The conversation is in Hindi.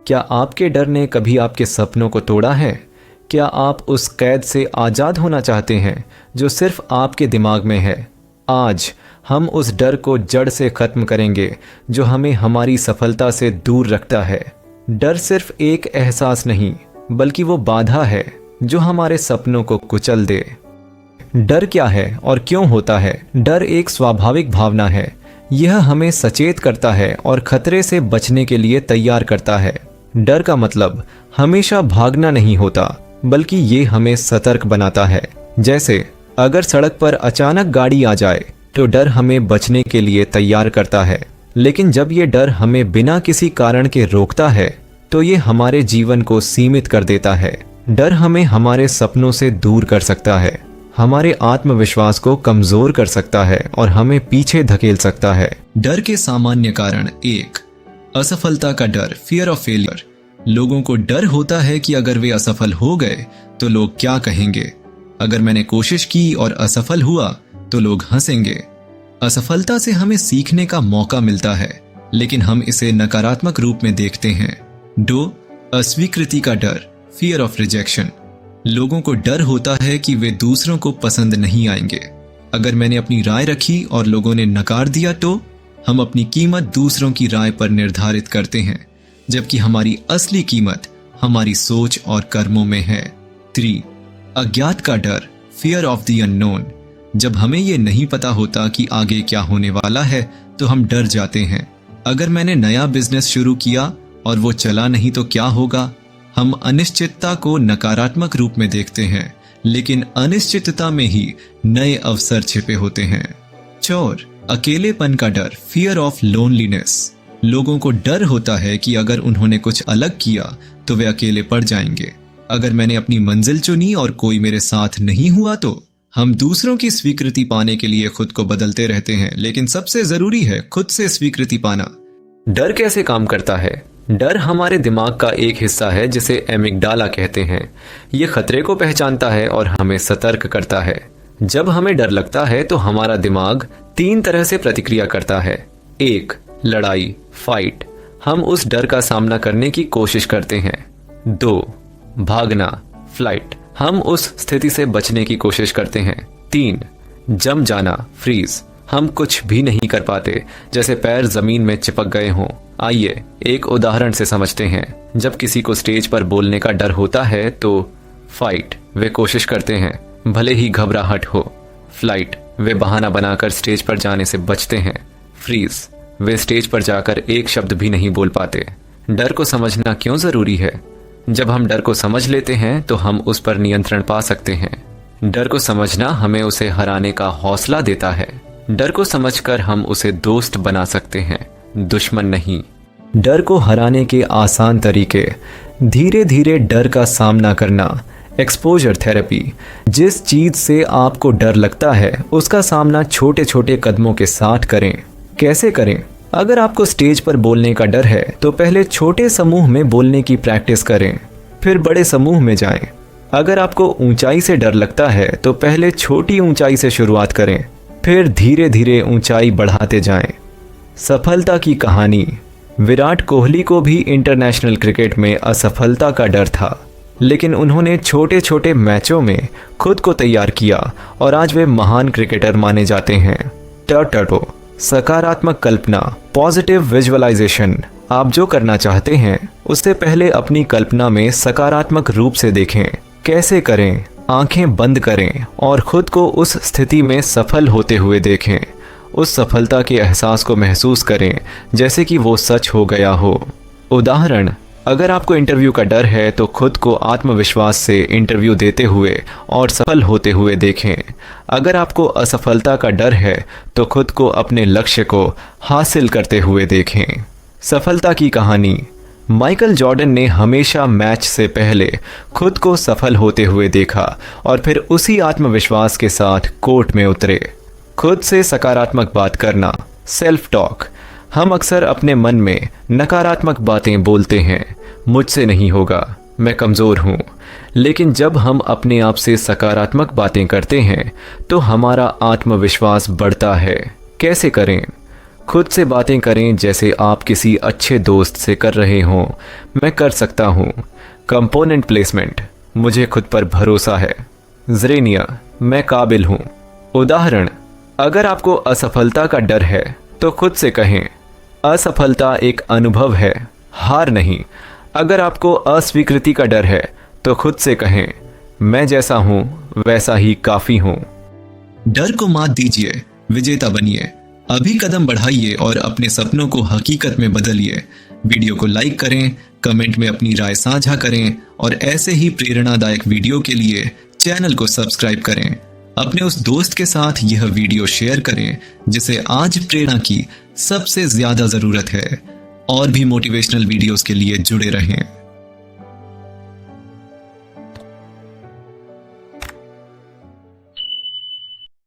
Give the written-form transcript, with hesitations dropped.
क्या आपके डर ने कभी आपके सपनों को तोड़ा है? क्या आप उस कैद से आज़ाद होना चाहते हैं जो सिर्फ आपके दिमाग में है? आज हम उस डर को जड़ से ख़त्म करेंगे जो हमें हमारी सफलता से दूर रखता है। डर सिर्फ एक एहसास नहीं, बल्कि वो बाधा है जो हमारे सपनों को कुचल दे। डर क्या है और क्यों होता है? डर एक स्वाभाविक भावना है। यह हमें सचेत करता है और खतरे से बचने के लिए तैयार करता है। डर का मतलब हमेशा भागना नहीं होता, बल्कि ये हमें सतर्क बनाता है। जैसे अगर सड़क पर अचानक गाड़ी आ जाए तो डर हमें बचने के लिए तैयार करता है, लेकिन जब ये डर हमें बिना किसी कारण के रोकता है तो ये हमारे जीवन को सीमित कर देता है। डर हमें हमारे सपनों से दूर कर सकता है, हमारे आत्मविश्वास को कमजोर कर सकता है और हमें पीछे धकेल सकता है। डर के सामान्य कारण: 1. असफलता का डर, फियर ऑफ फेलियर। लोगों को डर होता है कि अगर वे असफल हो गए तो लोग क्या कहेंगे। अगर मैंने कोशिश की और असफल हुआ तो लोग हंसेंगे। असफलता से हमें सीखने का मौका मिलता है, लेकिन हम इसे नकारात्मक रूप में देखते हैं। 2. अस्वीकृति का डर, फियर ऑफ रिजेक्शन। लोगों को डर होता है कि वे दूसरों को पसंद नहीं आएंगे। अगर मैंने अपनी राय रखी और लोगों ने नकार दिया तो हम अपनी कीमत दूसरों की राय पर निर्धारित करते हैं, जबकि हमारी असली कीमत हमारी सोच और कर्मों में है। 3. अज्ञात का डर, फियर ऑफ द अननोन। जब हमें ये नहीं पता होता कि आगे क्या होने वाला है तो हम डर जाते हैं। अगर मैंने नया बिजनेस शुरू किया और वो चला नहीं तो क्या होगा? हम अनिश्चितता को नकारात्मक रूप में देखते हैं, लेकिन अनिश्चितता में ही नए अवसर छिपे होते हैं। 4. अकेलेपन का डर, फियर ऑफ लोनलीनेस। लोगों को डर होता है कि अगर उन्होंने कुछ अलग किया तो वे अकेले पड़ जाएंगे। अगर मैंने अपनी मंजिल चुनी और कोई मेरे साथ नहीं हुआ तो हम दूसरों की स्वीकृति पाने के लिए खुद को बदलते रहते हैं, लेकिन सबसे जरूरी है खुद से स्वीकृति पाना। डर कैसे काम करता है? डर हमारे दिमाग का एक हिस्सा है जिसे एमिगडाला कहते हैं। ये खतरे को पहचानता है और हमें सतर्क करता है। जब हमें डर लगता है तो हमारा दिमाग 3 तरह से प्रतिक्रिया करता है। 1. लड़ाई, फाइट। हम उस डर का सामना करने की कोशिश करते हैं। 2. भागना, फ्लाइट। हम उस स्थिति से बचने की कोशिश करते हैं। 3. जम जाना, फ्रीज। हम कुछ भी नहीं कर पाते, जैसे पैर जमीन में चिपक गए हों। आइए एक उदाहरण से समझते हैं। जब किसी को स्टेज पर बोलने का डर होता है तो फाइट, वे कोशिश करते हैं भले ही घबराहट हो। फ्लाइट, वे बहाना बनाकर स्टेज पर जाने से बचते हैं। फ्रीज, वे स्टेज पर जाकर एक शब्द भी नहीं बोल पाते। डर को समझना क्यों जरूरी है? जब हम डर को समझ लेते हैं तो हम उस पर नियंत्रण पा सकते हैं। डर को समझना हमें उसे हराने का हौसला देता है। डर को समझकर हम उसे दोस्त बना सकते हैं, दुश्मन नहीं। डर को हराने के आसान तरीके: धीरे धीरे डर का सामना करना, एक्सपोजर थेरेपी। जिस चीज से आपको डर लगता है उसका सामना छोटे छोटे कदमों के साथ करें। कैसे करें? अगर आपको स्टेज पर बोलने का डर है तो पहले छोटे समूह में बोलने की प्रैक्टिस करें, फिर बड़े समूह में जाएं। अगर आपको ऊंचाई से डर लगता है तो पहले छोटी ऊंचाई से शुरुआत करें, फिर धीरे धीरे ऊंचाई बढ़ाते जाएं। सफलता की कहानी: विराट कोहली को भी इंटरनेशनल क्रिकेट में असफलता का डर था, लेकिन उन्होंने छोटे छोटे मैचों में खुद को तैयार किया और आज वे महान क्रिकेटर माने जाते हैं। टर्टो, सकारात्मक कल्पना, पॉजिटिव विजुअलाइजेशन। आप जो करना चाहते हैं उससे पहले अपनी कल्पना में सकारात्मक रूप से देखें। कैसे करें? आंखें बंद करें और खुद को उस स्थिति में सफल होते हुए देखें। उस सफलता के एहसास को महसूस करें जैसे कि वो सच हो गया हो। उदाहरण: अगर आपको इंटरव्यू का डर है तो खुद को आत्मविश्वास से इंटरव्यू देते हुए और सफल होते हुए देखें। अगर आपको असफलता का डर है तो खुद को अपने लक्ष्य को हासिल करते हुए देखें। सफलता की कहानी: माइकल जॉर्डन ने हमेशा मैच से पहले खुद को सफल होते हुए देखा और फिर उसी आत्मविश्वास के साथ कोर्ट में उतरे। खुद से सकारात्मक बात करना, सेल्फ टॉक। हम अक्सर अपने मन में नकारात्मक बातें बोलते हैं, मुझसे नहीं होगा, मैं कमज़ोर हूँ। लेकिन जब हम अपने आप से सकारात्मक बातें करते हैं तो हमारा आत्मविश्वास बढ़ता है। कैसे करें? खुद से बातें करें जैसे आप किसी अच्छे दोस्त से कर रहे हों। मैं कर सकता हूँ। कंपोनेंट प्लेसमेंट, मुझे खुद पर भरोसा है। ज़रेनिया, मैं काबिल हूँ। उदाहरण, अगर आपको असफलता का डर है तो खुद से कहें, असफलता एक अनुभव है, हार नहीं। अगर आपको अस्वीकृति का डर है तो खुद से कहें, मैं जैसा हूं वैसा ही काफी हूं। डर को मात दीजिए, विजेता बनिए। अभी कदम बढ़ाइए और अपने सपनों को हकीकत में बदलिए। वीडियो को लाइक करें, कमेंट में अपनी राय साझा करें और ऐसे ही प्रेरणादायक वीडियो के लिए चैनल को सब्सक्राइब करें। अपने उस दोस्त के साथ यह वीडियो शेयर करें जिसे आज प्रेरणा की सबसे ज्यादा जरूरत है। और भी मोटिवेशनल वीडियोस के लिए जुड़े रहें।